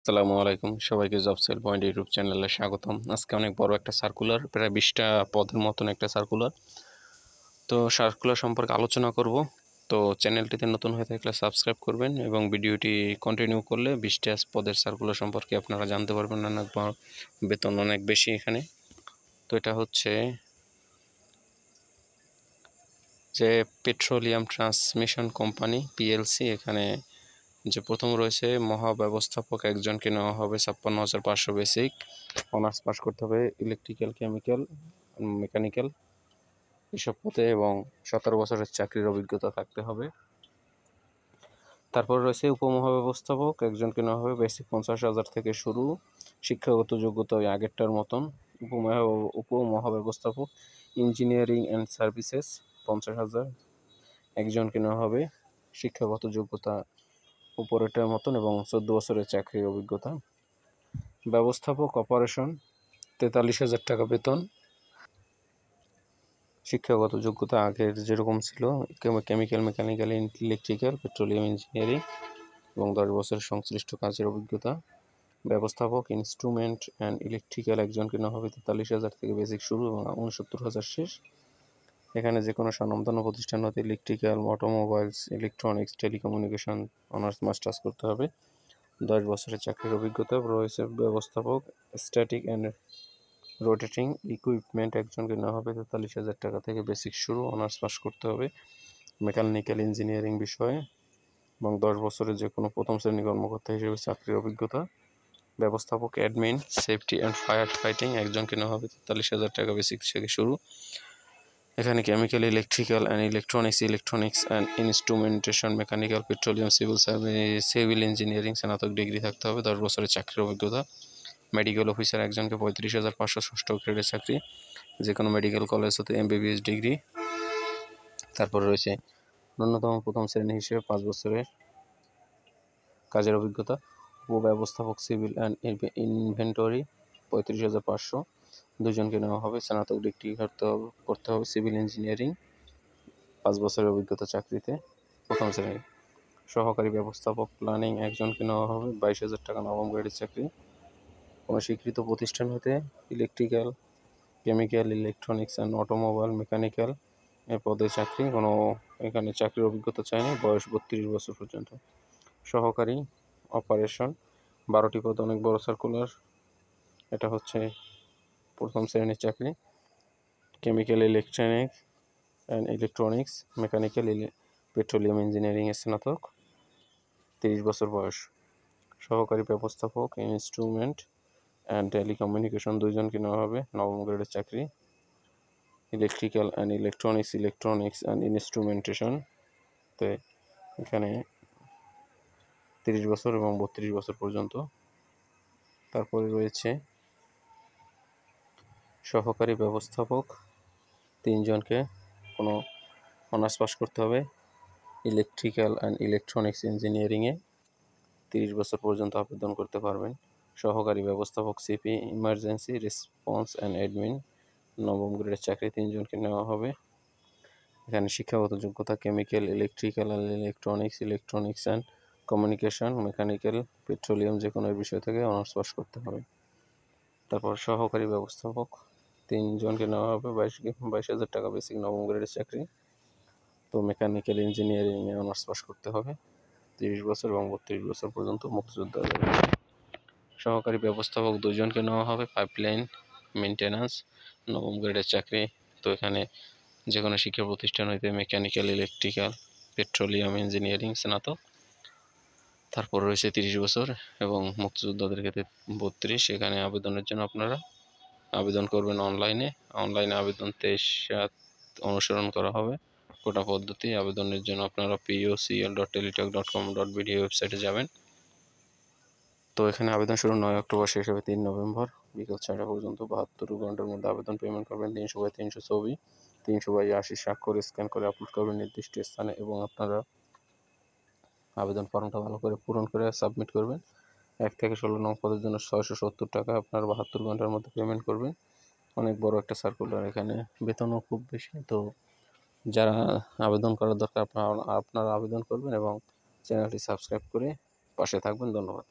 আসসালামু আলাইকুম, সবাইকে জব সেল পয়েন্ট ইউটিউব চ্যানেলে স্বাগতম। আজকে অনেক বড় একটা সার্কুলার, প্রায় 20টা পদের মতন একটা সার্কুলার। তো সার্কুলার সম্পর্কে আলোচনা করব। তো চ্যানেলটিতে নতুন হয়ে থাকলে সাবস্ক্রাইব করবেন এবং ভিডিওটি কন্টিনিউ করলে 20টা পদের সার্কুলার সম্পর্কে আপনারা জানতে পারবেন। অনেক বেতন অনেক বেশি এখানে। তো এটা হচ্ছে যে পেট্রোলিয়াম ট্রান্সমিশন কোম্পানি পিএলসি। এখানে যে প্রথম রয়েছে মহাব্যবস্থাপক একজনকে নেওয়া হবে, 56,500 বেসিক, অনার্স পাস করতে হবে ইলেকট্রিক্যাল, কেমিক্যাল, মেকানিক্যাল এসব পদে এবং 17 বছরের চাকরির অভিজ্ঞতা থাকতে হবে। তারপর রয়েছে উপমহাব্যবস্থাপক একজনকে নেওয়া হবে, বেসিক 50,000 থেকে শুরু, শিক্ষাগত যোগ্যতা ওই আগেরটার মতন। উপমহাব্যবস্থাপক ইঞ্জিনিয়ারিং অ্যান্ড সার্ভিসেস 50,000 একজনকে নেওয়া হবে, শিক্ষাগত যোগ্যতা উপরেরটার মতন এবং 14 বছরের চাকরির অভিজ্ঞতা। ব্যবস্থাপক অপারেশন 43,000 টাকা বেতন, শিক্ষাগত যোগ্যতা আগের যেরকম ছিল, chemical, mechanical, electrical, petroleum engineering এবং 10 বছরের সংশ্লিষ্ট কাজের অভিজ্ঞতা। ব্যবস্থাপক ইনস্ট্রুমেন্ট অ্যান্ড ইলেকট্রিক্যাল একজনকে নেওয়া হবে, 43,000 থেকে বেসিক শুরু এবং 69,000 শেষ। এখানে যে কোনো স্বনামধন্য প্রতিষ্ঠান হতে electrical, automobiles, electronics, telecommunication honours masters করতে হবে। 10 বছরের চাকরির অভিজ্ঞতা রয়েছে। ব্যবস্থাপক স্ট্যাটিক অ্যান্ড রোটেটিং ইকুইপমেন্ট একজনকে নেওয়া হবে, 43,000 টাকা থেকে বেসিক শুরু, অনার্স পাস করতে হবে মেকানিক্যাল ইঞ্জিনিয়ারিং বিষয়ে এবং 10 বছরের যে কোনো প্রথম শ্রেণী কর্মকর্তা হিসেবে চাকরির অভিজ্ঞতা। ব্যবস্থাপক admin safety and fire fighting একজনকে নেওয়া হবে, 43,000 টাকা বেসিক থেকে শুরু। এখানে chemical, electrical and electronics and instrumentation, mechanical, petroleum, civil engineering স্নাতক ডিগ্রি থাকতে হবে, 10 বছরের চাকরির অভিজ্ঞতা। মেডিকেল অফিসার একজনকে 35,500 ষষ্ঠ গ্রেডের চাকরি, যে কোনো মেডিকেল কলেজ হতে এমবিবিএস ডিগ্রি। তারপর রয়েছে ন্যূনতম প্রথম শ্রেণী হিসেবে 5 বছরের কাজের অভিজ্ঞতা। উপব্যবস্থাপক সিভিল অ্যান্ড ইনভেন্টরি 35,500 দুজনকে নেওয়া হবে, স্নাতক ডিগ্রি করতে হবে সিভিল ইঞ্জিনিয়ারিং, 5 বছরের অভিজ্ঞতা চাকরিতে প্রথম শ্রেণী। সহকারী ব্যবস্থাপক প্ল্যানিং একজনকে নেওয়া হবে, 22,000 টাকা নবম গ্রেডের চাকরি। কোনো স্বীকৃত প্রতিষ্ঠান হতে electrical, chemical, electronics and automobile, mechanical এ পদে চাকরি। কোনো এখানে চাকরির অভিজ্ঞতা চায়নি, বয়স 32 বছর পর্যন্ত। সহকারী অপারেশন 12টি পদ, অনেক বড় সার্কুলার। এটা হচ্ছে প্রথম শ্রেণীর চাকরি। Chemical, electronics, mechanical, petroleum engineering এর স্নাতক, 30 বছর বয়স। সহকারী ব্যবস্থাপক ইনস্ট্রুমেন্ট অ্যান্ড টেলিকমিউনিকেশন দুইজনকে নেওয়া হবে, নবম গ্রেডের চাকরি। Electrical and electronics and instrumentation তে এখানে 30 বছর এবং 32 বছর পর্যন্ত। তারপরে রয়েছে সহকারী ব্যবস্থাপক 3 জনকে, কোনো অনার্স পাস করতে হবে ইলেকট্রিক্যাল অ্যান্ড ইলেকট্রনিক্স ইঞ্জিনিয়ারিংয়ে, 30 বছর পর্যন্ত আবেদন করতে পারবেন। সহকারী ব্যবস্থাপক CP emergency response and admin, নবম গ্রেডের চাকরি, 3 জনকে নেওয়া হবে। এখানে শিক্ষাগত যোগ্যতা chemical, electrical and electronics and communication, mechanical, petroleum যে কোনো বিষয় থেকে অনার্স পাস করতে হবে। তারপর সহকারী ব্যবস্থাপক 3 জনকে নেওয়া হবে, 22,000 টাকা বেসিক, নবম গ্রেডের চাকরি। তো মেকানিক্যাল ইঞ্জিনিয়ারিংয়ে অনার্স পাস করতে হবে, 30 বছর এবং 32 বছর পর্যন্ত মুক্তিযোদ্ধা। সহকারী ব্যবস্থাপক 2 জনকে নেওয়া হবে, পাইপলাইন মেনটেন্যান্স, নবম গ্রেডের চাকরি। তো এখানে যে কোনো শিক্ষা প্রতিষ্ঠান হইতে মেকানিক্যাল, ইলেকট্রিক্যাল, পেট্রোলিয়াম ইঞ্জিনিয়ারিং স্নাতক। তারপর রয়েছে 30 বছর এবং মুক্তিযোদ্ধাদের ক্ষেত্রে 32। এখানে আবেদনের জন্য আপনারা আবেদন করবেন অনলাইনে আবেদন 23/7 অনুসরণ করা হবে কোটা পদ্ধতি। আবেদনের জন্য আপনারা pocl.teletalk.com.bd ওয়েবসাইটে যাবেন। তো এখানে আবেদন শুরু 9 অক্টোবর, শেষ হবে 3 নভেম্বর বিকেল 6টা পর্যন্ত। 72 ঘন্টার মধ্যে আবেদন পেমেন্ট করবেন। 300/300 ছবি, 300/80 স্বাক্ষর স্ক্যান করে আপলোড করবেন নির্দিষ্ট স্থানে এবং আপনারা আবেদন ফর্মটা ভালো করে পূরণ করে সাবমিট করবেন। 1 থেকে 16 নং পদের জন্য 670 টাকা আপনারা 72 ঘন্টার মধ্যে পেমেন্ট করবেন। অনেক বড় একটা সার্কুলার, এখানে বেতনও খুব বেশি। তো যারা আবেদন করার দরকার আপনারা আবেদন করবেন এবং চ্যানেলটি সাবস্ক্রাইব করে পাশে থাকবেন। ধন্যবাদ।